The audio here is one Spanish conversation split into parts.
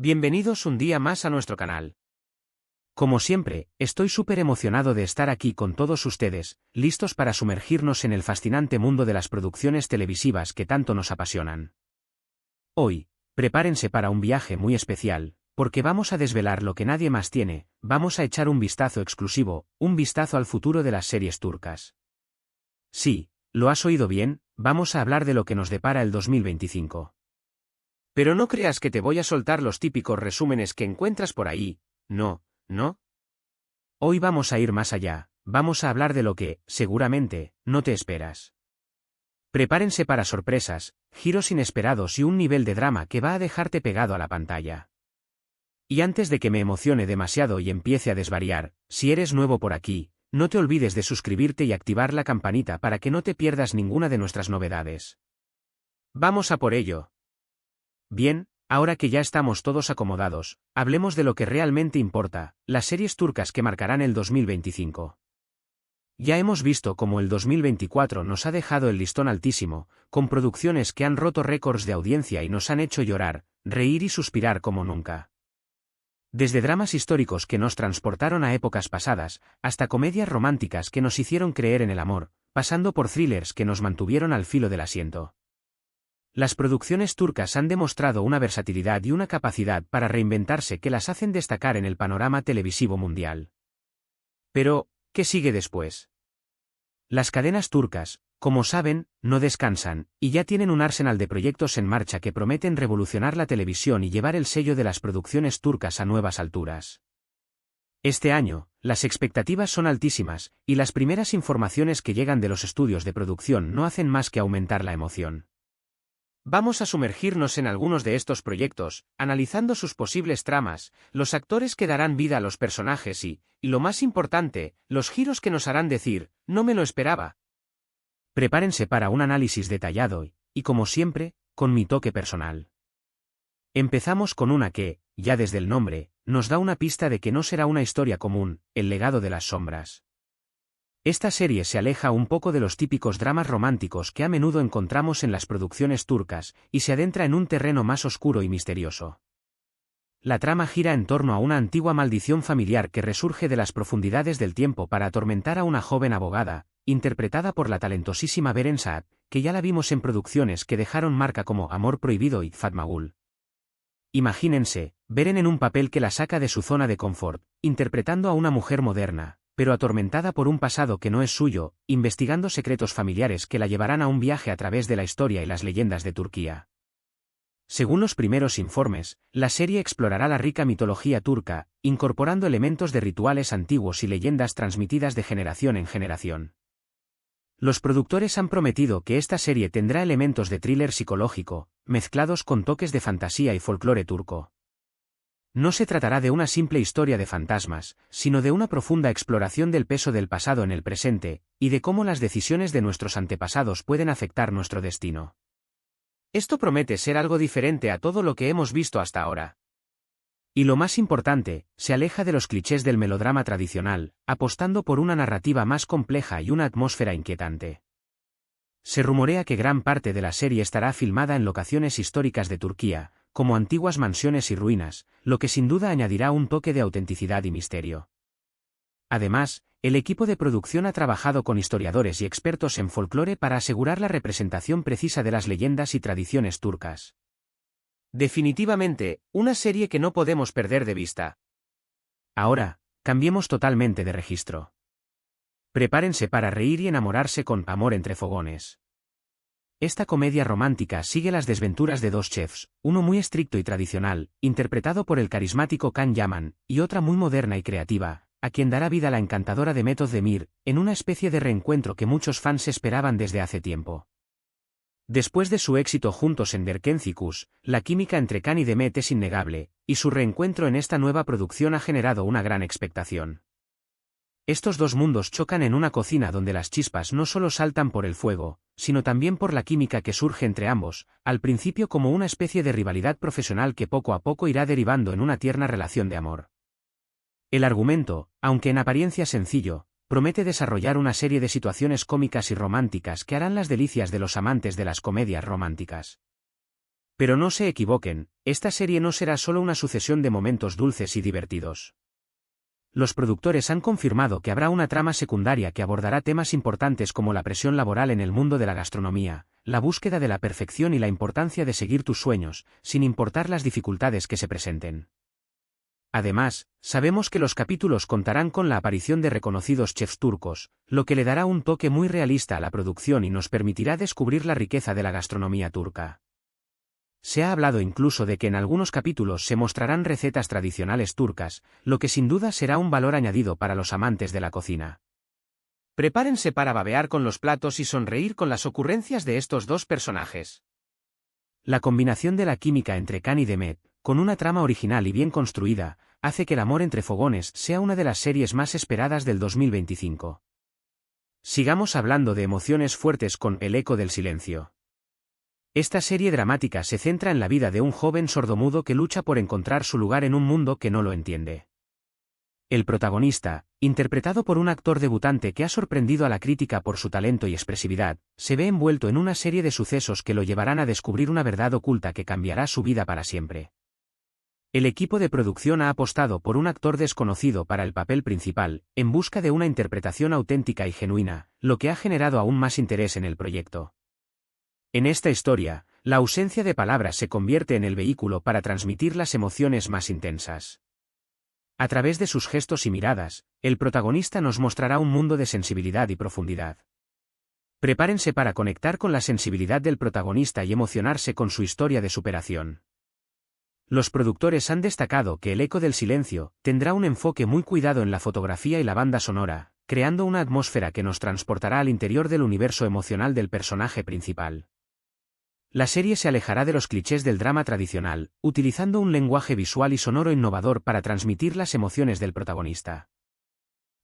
Bienvenidos un día más a nuestro canal. Como siempre, estoy súper emocionado de estar aquí con todos ustedes, listos para sumergirnos en el fascinante mundo de las producciones televisivas que tanto nos apasionan. Hoy, prepárense para un viaje muy especial, porque vamos a desvelar lo que nadie más tiene, vamos a echar un vistazo exclusivo, un vistazo al futuro de las series turcas. Sí, lo has oído bien, vamos a hablar de lo que nos depara el 2025. Pero no creas que te voy a soltar los típicos resúmenes que encuentras por ahí, no. Hoy vamos a ir más allá, vamos a hablar de lo que, seguramente, no te esperas. Prepárense para sorpresas, giros inesperados y un nivel de drama que va a dejarte pegado a la pantalla. Y antes de que me emocione demasiado y empiece a desvariar, si eres nuevo por aquí, no te olvides de suscribirte y activar la campanita para que no te pierdas ninguna de nuestras novedades. ¡Vamos a por ello! Bien, ahora que ya estamos todos acomodados, hablemos de lo que realmente importa, las series turcas que marcarán el 2025. Ya hemos visto cómo el 2024 nos ha dejado el listón altísimo, con producciones que han roto récords de audiencia y nos han hecho llorar, reír y suspirar como nunca. Desde dramas históricos que nos transportaron a épocas pasadas, hasta comedias románticas que nos hicieron creer en el amor, pasando por thrillers que nos mantuvieron al filo del asiento. Las producciones turcas han demostrado una versatilidad y una capacidad para reinventarse que las hacen destacar en el panorama televisivo mundial. Pero, ¿qué sigue después? Las cadenas turcas, como saben, no descansan, y ya tienen un arsenal de proyectos en marcha que prometen revolucionar la televisión y llevar el sello de las producciones turcas a nuevas alturas. Este año, las expectativas son altísimas, y las primeras informaciones que llegan de los estudios de producción no hacen más que aumentar la emoción. Vamos a sumergirnos en algunos de estos proyectos, analizando sus posibles tramas, los actores que darán vida a los personajes y lo más importante, los giros que nos harán decir, no me lo esperaba. Prepárense para un análisis detallado y como siempre, con mi toque personal. Empezamos con una que, ya desde el nombre, nos da una pista de que no será una historia común, El legado de las sombras. Esta serie se aleja un poco de los típicos dramas románticos que a menudo encontramos en las producciones turcas, y se adentra en un terreno más oscuro y misterioso. La trama gira en torno a una antigua maldición familiar que resurge de las profundidades del tiempo para atormentar a una joven abogada, interpretada por la talentosísima Beren Saat, que ya la vimos en producciones que dejaron marca como Amor Prohibido y Fatma Gul. Imagínense, Beren en un papel que la saca de su zona de confort, interpretando a una mujer moderna, pero atormentada por un pasado que no es suyo, investigando secretos familiares que la llevarán a un viaje a través de la historia y las leyendas de Turquía. Según los primeros informes, la serie explorará la rica mitología turca, incorporando elementos de rituales antiguos y leyendas transmitidas de generación en generación. Los productores han prometido que esta serie tendrá elementos de thriller psicológico, mezclados con toques de fantasía y folclore turco. No se tratará de una simple historia de fantasmas, sino de una profunda exploración del peso del pasado en el presente, y de cómo las decisiones de nuestros antepasados pueden afectar nuestro destino. Esto promete ser algo diferente a todo lo que hemos visto hasta ahora. Y lo más importante, se aleja de los clichés del melodrama tradicional, apostando por una narrativa más compleja y una atmósfera inquietante. Se rumorea que gran parte de la serie estará filmada en locaciones históricas de Turquía, como antiguas mansiones y ruinas, lo que sin duda añadirá un toque de autenticidad y misterio. Además, el equipo de producción ha trabajado con historiadores y expertos en folclore para asegurar la representación precisa de las leyendas y tradiciones turcas. Definitivamente, una serie que no podemos perder de vista. Ahora, cambiemos totalmente de registro. Prepárense para reír y enamorarse con Amor entre fogones. Esta comedia romántica sigue las desventuras de dos chefs, uno muy estricto y tradicional, interpretado por el carismático Can Yaman, y otra muy moderna y creativa, a quien dará vida la encantadora Demet Özdemir, en una especie de reencuentro que muchos fans esperaban desde hace tiempo. Después de su éxito juntos en Derkencikus, la química entre Can y Demet es innegable, y su reencuentro en esta nueva producción ha generado una gran expectación. Estos dos mundos chocan en una cocina donde las chispas no solo saltan por el fuego, sino también por la química que surge entre ambos, al principio como una especie de rivalidad profesional que poco a poco irá derivando en una tierna relación de amor. El argumento, aunque en apariencia sencillo, promete desarrollar una serie de situaciones cómicas y románticas que harán las delicias de los amantes de las comedias románticas. Pero no se equivoquen, esta serie no será solo una sucesión de momentos dulces y divertidos. Los productores han confirmado que habrá una trama secundaria que abordará temas importantes como la presión laboral en el mundo de la gastronomía, la búsqueda de la perfección y la importancia de seguir tus sueños, sin importar las dificultades que se presenten. Además, sabemos que los capítulos contarán con la aparición de reconocidos chefs turcos, lo que le dará un toque muy realista a la producción y nos permitirá descubrir la riqueza de la gastronomía turca. Se ha hablado incluso de que en algunos capítulos se mostrarán recetas tradicionales turcas, lo que sin duda será un valor añadido para los amantes de la cocina. Prepárense para babear con los platos y sonreír con las ocurrencias de estos dos personajes. La combinación de la química entre Can y Demet, con una trama original y bien construida, hace que El amor entre fogones sea una de las series más esperadas del 2025. Sigamos hablando de emociones fuertes con El eco del silencio. Esta serie dramática se centra en la vida de un joven sordomudo que lucha por encontrar su lugar en un mundo que no lo entiende. El protagonista, interpretado por un actor debutante que ha sorprendido a la crítica por su talento y expresividad, se ve envuelto en una serie de sucesos que lo llevarán a descubrir una verdad oculta que cambiará su vida para siempre. El equipo de producción ha apostado por un actor desconocido para el papel principal, en busca de una interpretación auténtica y genuina, lo que ha generado aún más interés en el proyecto. En esta historia, la ausencia de palabras se convierte en el vehículo para transmitir las emociones más intensas. A través de sus gestos y miradas, el protagonista nos mostrará un mundo de sensibilidad y profundidad. Prepárense para conectar con la sensibilidad del protagonista y emocionarse con su historia de superación. Los productores han destacado que El eco del silencio tendrá un enfoque muy cuidado en la fotografía y la banda sonora, creando una atmósfera que nos transportará al interior del universo emocional del personaje principal. La serie se alejará de los clichés del drama tradicional, utilizando un lenguaje visual y sonoro innovador para transmitir las emociones del protagonista.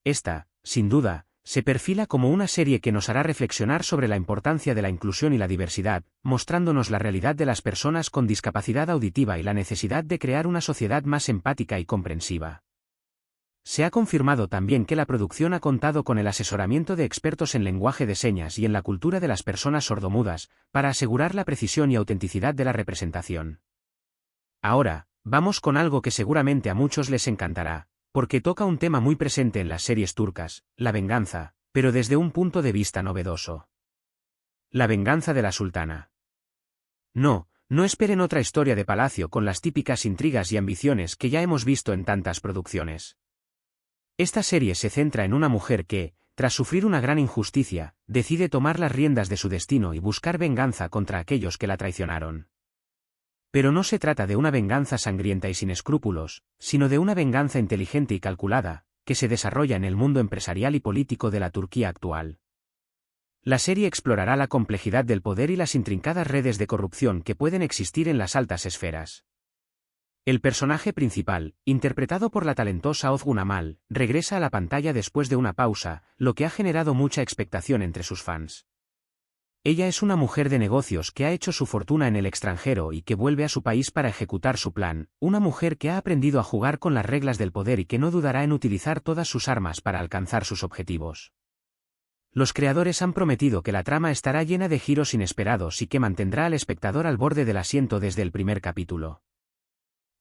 Esta, sin duda, se perfila como una serie que nos hará reflexionar sobre la importancia de la inclusión y la diversidad, mostrándonos la realidad de las personas con discapacidad auditiva y la necesidad de crear una sociedad más empática y comprensiva. Se ha confirmado también que la producción ha contado con el asesoramiento de expertos en lenguaje de señas y en la cultura de las personas sordomudas, para asegurar la precisión y autenticidad de la representación. Ahora, vamos con algo que seguramente a muchos les encantará, porque toca un tema muy presente en las series turcas, la venganza, pero desde un punto de vista novedoso. La venganza de la sultana. No esperen otra historia de palacio con las típicas intrigas y ambiciones que ya hemos visto en tantas producciones. Esta serie se centra en una mujer que, tras sufrir una gran injusticia, decide tomar las riendas de su destino y buscar venganza contra aquellos que la traicionaron. Pero no se trata de una venganza sangrienta y sin escrúpulos, sino de una venganza inteligente y calculada, que se desarrolla en el mundo empresarial y político de la Turquía actual. La serie explorará la complejidad del poder y las intrincadas redes de corrupción que pueden existir en las altas esferas. El personaje principal, interpretado por la talentosa Ozgun Amal, regresa a la pantalla después de una pausa, lo que ha generado mucha expectación entre sus fans. Ella es una mujer de negocios que ha hecho su fortuna en el extranjero y que vuelve a su país para ejecutar su plan, una mujer que ha aprendido a jugar con las reglas del poder y que no dudará en utilizar todas sus armas para alcanzar sus objetivos. Los creadores han prometido que la trama estará llena de giros inesperados y que mantendrá al espectador al borde del asiento desde el primer capítulo.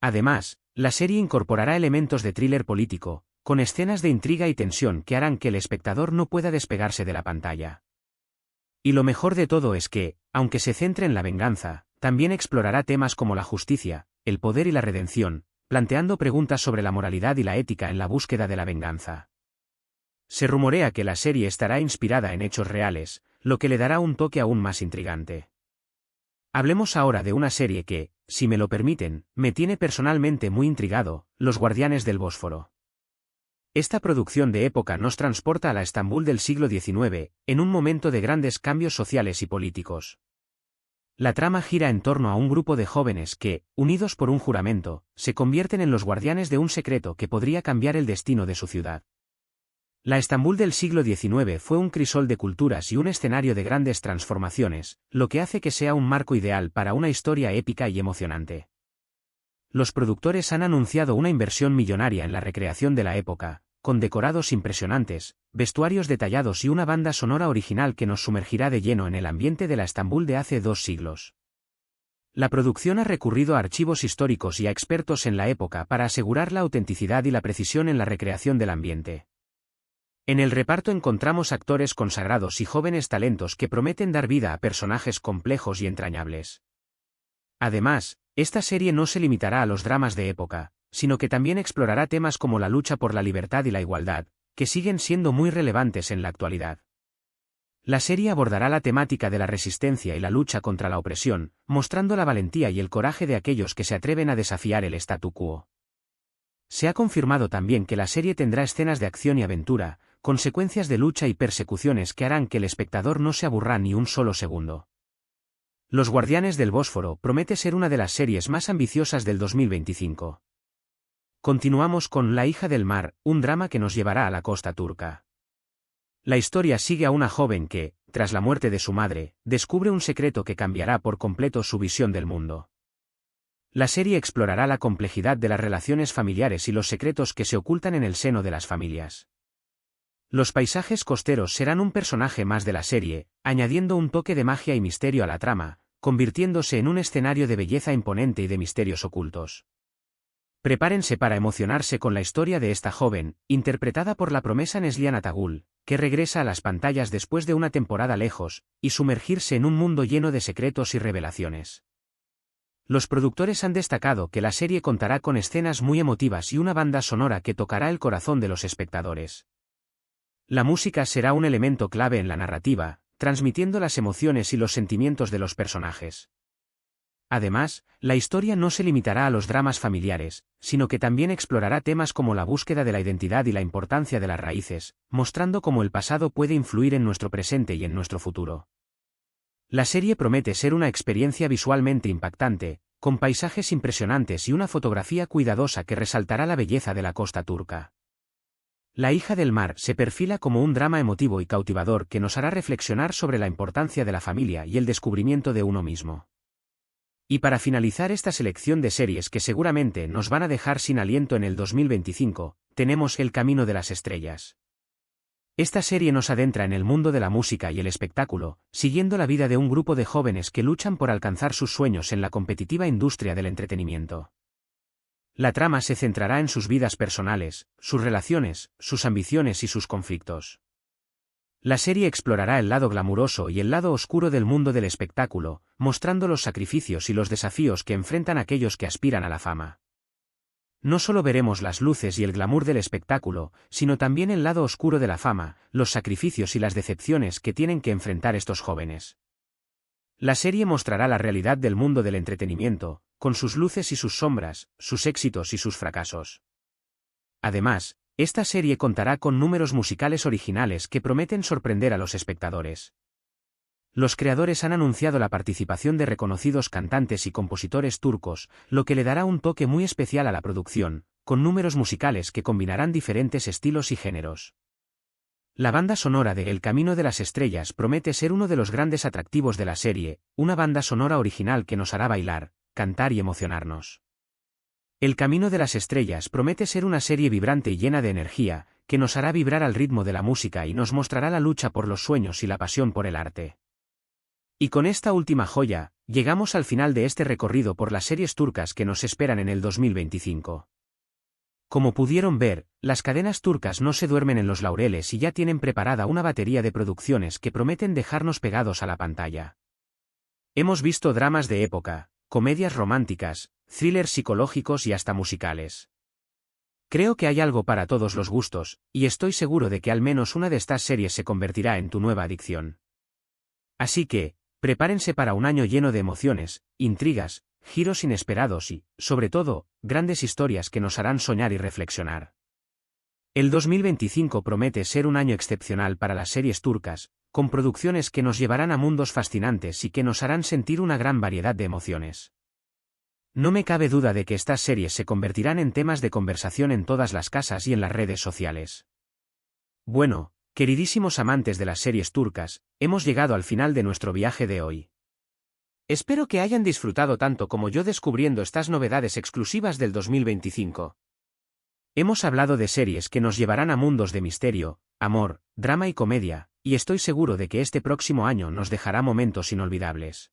Además, la serie incorporará elementos de thriller político, con escenas de intriga y tensión que harán que el espectador no pueda despegarse de la pantalla. Y lo mejor de todo es que, aunque se centre en la venganza, también explorará temas como la justicia, el poder y la redención, planteando preguntas sobre la moralidad y la ética en la búsqueda de la venganza. Se rumorea que la serie estará inspirada en hechos reales, lo que le dará un toque aún más intrigante. Hablemos ahora de una serie que, si me lo permiten, me tiene personalmente muy intrigado, Los Guardianes del Bósforo. Esta producción de época nos transporta a la Estambul del siglo XIX, en un momento de grandes cambios sociales y políticos. La trama gira en torno a un grupo de jóvenes que, unidos por un juramento, se convierten en los guardianes de un secreto que podría cambiar el destino de su ciudad. La Estambul del siglo XIX fue un crisol de culturas y un escenario de grandes transformaciones, lo que hace que sea un marco ideal para una historia épica y emocionante. Los productores han anunciado una inversión millonaria en la recreación de la época, con decorados impresionantes, vestuarios detallados y una banda sonora original que nos sumergirá de lleno en el ambiente de la Estambul de hace 2 siglos. La producción ha recurrido a archivos históricos y a expertos en la época para asegurar la autenticidad y la precisión en la recreación del ambiente. En el reparto encontramos actores consagrados y jóvenes talentos que prometen dar vida a personajes complejos y entrañables. Además, esta serie no se limitará a los dramas de época, sino que también explorará temas como la lucha por la libertad y la igualdad, que siguen siendo muy relevantes en la actualidad. La serie abordará la temática de la resistencia y la lucha contra la opresión, mostrando la valentía y el coraje de aquellos que se atreven a desafiar el statu quo. Se ha confirmado también que la serie tendrá escenas de acción y aventura, con secuencias de lucha y persecuciones que harán que el espectador no se aburra ni un solo segundo. Los Guardianes del Bósforo promete ser una de las series más ambiciosas del 2025. Continuamos con La hija del mar, un drama que nos llevará a la costa turca. La historia sigue a una joven que, tras la muerte de su madre, descubre un secreto que cambiará por completo su visión del mundo. La serie explorará la complejidad de las relaciones familiares y los secretos que se ocultan en el seno de las familias. Los paisajes costeros serán un personaje más de la serie, añadiendo un toque de magia y misterio a la trama, convirtiéndose en un escenario de belleza imponente y de misterios ocultos. Prepárense para emocionarse con la historia de esta joven, interpretada por la promesa Neslihan Atagul, que regresa a las pantallas después de una temporada lejos, y sumergirse en un mundo lleno de secretos y revelaciones. Los productores han destacado que la serie contará con escenas muy emotivas y una banda sonora que tocará el corazón de los espectadores. La música será un elemento clave en la narrativa, transmitiendo las emociones y los sentimientos de los personajes. Además, la historia no se limitará a los dramas familiares, sino que también explorará temas como la búsqueda de la identidad y la importancia de las raíces, mostrando cómo el pasado puede influir en nuestro presente y en nuestro futuro. La serie promete ser una experiencia visualmente impactante, con paisajes impresionantes y una fotografía cuidadosa que resaltará la belleza de la costa turca. La hija del mar se perfila como un drama emotivo y cautivador que nos hará reflexionar sobre la importancia de la familia y el descubrimiento de uno mismo. Y para finalizar esta selección de series que seguramente nos van a dejar sin aliento en el 2025, tenemos El camino de las estrellas. Esta serie nos adentra en el mundo de la música y el espectáculo, siguiendo la vida de un grupo de jóvenes que luchan por alcanzar sus sueños en la competitiva industria del entretenimiento. La trama se centrará en sus vidas personales, sus relaciones, sus ambiciones y sus conflictos. La serie explorará el lado glamuroso y el lado oscuro del mundo del espectáculo, mostrando los sacrificios y los desafíos que enfrentan aquellos que aspiran a la fama. No solo veremos las luces y el glamour del espectáculo, sino también el lado oscuro de la fama, los sacrificios y las decepciones que tienen que enfrentar estos jóvenes. La serie mostrará la realidad del mundo del entretenimiento, con sus luces y sus sombras, sus éxitos y sus fracasos. Además, esta serie contará con números musicales originales que prometen sorprender a los espectadores. Los creadores han anunciado la participación de reconocidos cantantes y compositores turcos, lo que le dará un toque muy especial a la producción, con números musicales que combinarán diferentes estilos y géneros. La banda sonora de El camino de las estrellas promete ser uno de los grandes atractivos de la serie, una banda sonora original que nos hará bailar, cantar y emocionarnos. El camino de las estrellas promete ser una serie vibrante y llena de energía, que nos hará vibrar al ritmo de la música y nos mostrará la lucha por los sueños y la pasión por el arte. Y con esta última joya, llegamos al final de este recorrido por las series turcas que nos esperan en el 2025. Como pudieron ver, las cadenas turcas no se duermen en los laureles y ya tienen preparada una batería de producciones que prometen dejarnos pegados a la pantalla. Hemos visto dramas de época, comedias románticas, thrillers psicológicos y hasta musicales. Creo que hay algo para todos los gustos, y estoy seguro de que al menos una de estas series se convertirá en tu nueva adicción. Así que, prepárense para un año lleno de emociones, intrigas, giros inesperados y, sobre todo, grandes historias que nos harán soñar y reflexionar. El 2025 promete ser un año excepcional para las series turcas, con producciones que nos llevarán a mundos fascinantes y que nos harán sentir una gran variedad de emociones. No me cabe duda de que estas series se convertirán en temas de conversación en todas las casas y en las redes sociales. Bueno, queridísimos amantes de las series turcas, hemos llegado al final de nuestro viaje de hoy. Espero que hayan disfrutado tanto como yo descubriendo estas novedades exclusivas del 2025. Hemos hablado de series que nos llevarán a mundos de misterio, amor, drama y comedia, y estoy seguro de que este próximo año nos dejará momentos inolvidables.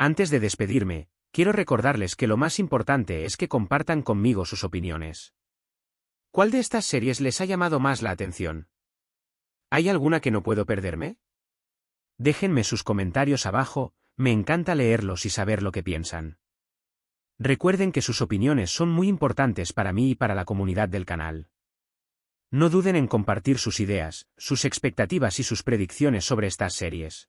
Antes de despedirme, quiero recordarles que lo más importante es que compartan conmigo sus opiniones. ¿Cuál de estas series les ha llamado más la atención? ¿Hay alguna que no puedo perderme? Déjenme sus comentarios abajo, me encanta leerlos y saber lo que piensan. Recuerden que sus opiniones son muy importantes para mí y para la comunidad del canal. No duden en compartir sus ideas, sus expectativas y sus predicciones sobre estas series.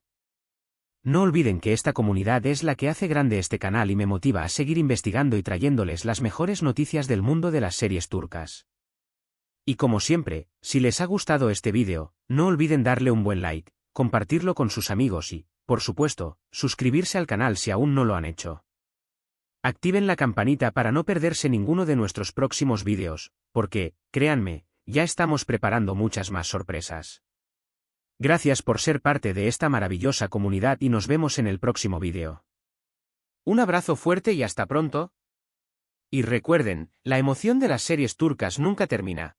No olviden que esta comunidad es la que hace grande este canal y me motiva a seguir investigando y trayéndoles las mejores noticias del mundo de las series turcas. Y como siempre, si les ha gustado este vídeo, no olviden darle un buen like, compartirlo con sus amigos y, por supuesto, suscribirse al canal si aún no lo han hecho. Activen la campanita para no perderse ninguno de nuestros próximos vídeos, porque, créanme, ya estamos preparando muchas más sorpresas. Gracias por ser parte de esta maravillosa comunidad y nos vemos en el próximo vídeo. Un abrazo fuerte y hasta pronto. Y recuerden, la emoción de las series turcas nunca termina.